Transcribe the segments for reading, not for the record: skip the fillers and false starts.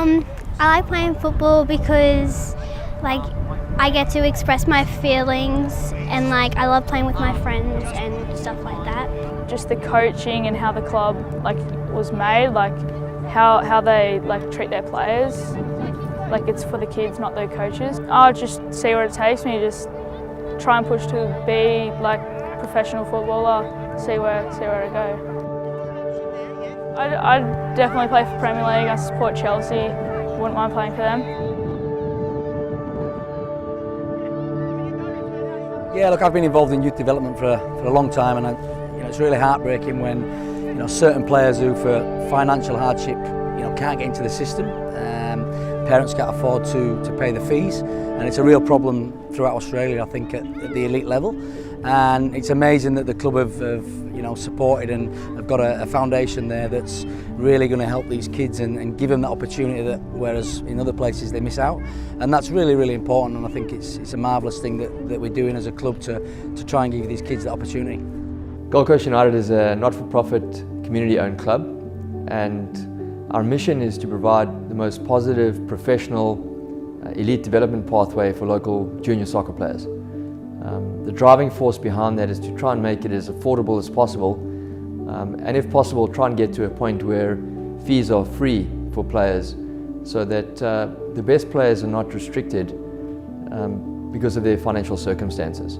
I like playing football because like I get to express my feelings and like I love playing with my friends and stuff like that. Just the coaching and how the club was made, how they treat their players. It's for the kids, not the coaches. I'll just see where it takes me, just try and push to be professional footballer, see where I go. I'd definitely play for Premier League. I support Chelsea, wouldn't mind playing for them. Yeah, look, I've been involved in youth development for a long time, and it's really heartbreaking when certain players who, for financial hardship, can't get into the system. Parents can't afford to pay the fees, and it's a real problem throughout Australia, I think, at the elite level. And it's amazing that the club have supported and have got a foundation there that's really going to help these kids and give them that opportunity that whereas in other places they miss out. And that's really, really important, and I think it's a marvellous thing that we're doing as a club to try and give these kids that opportunity. Gold Coast United is a not-for-profit community-owned club, and our mission is to provide the most positive, professional, elite development pathway for local junior soccer players. The driving force behind that is to try and make it as affordable as possible, and if possible try and get to a point where fees are free for players, so that the best players are not restricted because of their financial circumstances.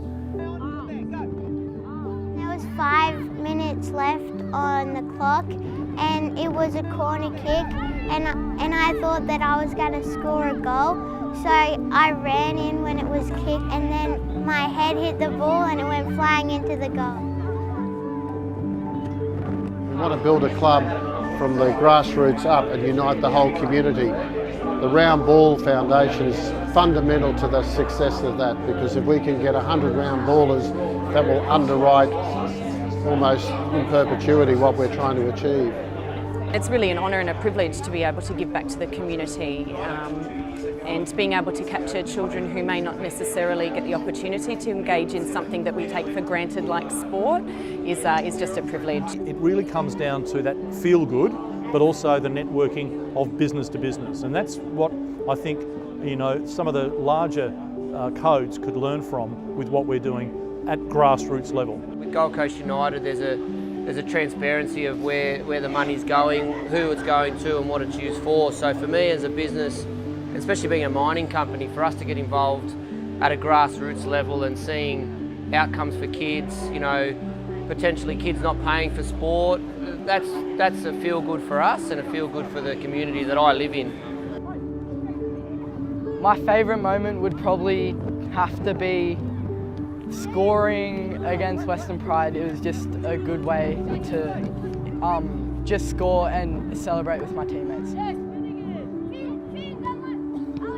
There was 5 minutes left on the clock and it was a corner kick, and I thought that I was going to score a goal. So I ran in when it was kicked, and then my head hit the ball and it went flying into the goal. We want to build a club from the grassroots up and unite the whole community. The Round Ball Foundation is fundamental to the success of that, because if we can get 100 round ballers, that will underwrite almost in perpetuity what we're trying to achieve. It's really an honour and a privilege to be able to give back to the community, and being able to capture children who may not necessarily get the opportunity to engage in something that we take for granted like sport is just a privilege. It really comes down to that feel good, but also the networking of business to business, and that's what I think some of the larger codes could learn from with what we're doing at grassroots level. With Gold Coast United, there's a transparency of where the money's going, who it's going to and what it's used for. So for me as a business, especially being a mining company, for us to get involved at a grassroots level and seeing outcomes for kids, potentially kids not paying for sport, that's a feel good for us and a feel good for the community that I live in. My favourite moment would probably have to be scoring against Western Pride. It was just a good way to just score and celebrate with my teammates.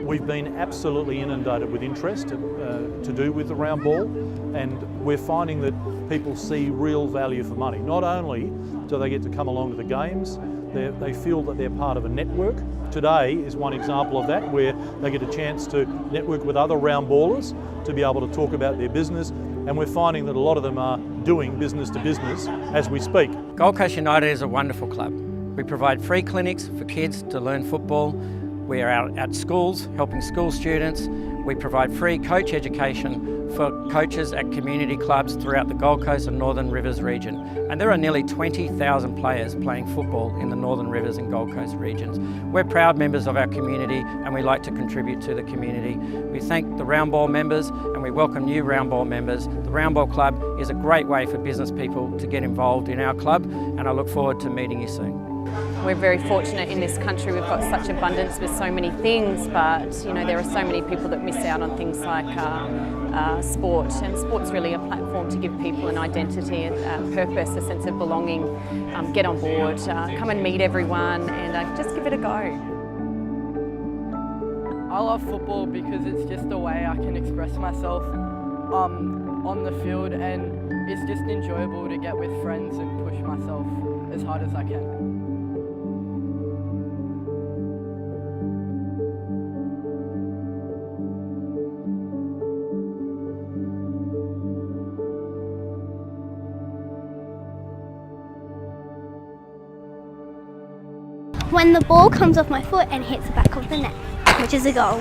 We've been absolutely inundated with interest to do with the round ball, and we're finding that people see real value for money. Not only do they get to come along to the games, they feel that they're part of a network. Today is one example of that, where they get a chance to network with other round ballers to be able to talk about their business, and we're finding that a lot of them are doing business to business as we speak. Gold Coast United is a wonderful club. We provide free clinics for kids to learn football. We are out at schools helping school students. We provide free coach education for coaches at community clubs throughout the Gold Coast and Northern Rivers region. And there are nearly 20,000 players playing football in the Northern Rivers and Gold Coast regions. We're proud members of our community, and we like to contribute to the community. We thank the Round Ball members, and we welcome new Round Ball members. The Round Ball Club is a great way for business people to get involved in our club, and I look forward to meeting you soon. We're very fortunate in this country. We've got such abundance with so many things, but there are so many people that miss out on things like sport, and sport's really a platform to give people an identity, a purpose, a sense of belonging. Get on board, come and meet everyone, and just give it a go. I love football because it's just a way I can express myself on the field, and it's just enjoyable to get with friends and push myself as hard as I can. when the ball comes off my foot and hits the back of the net, which is a goal.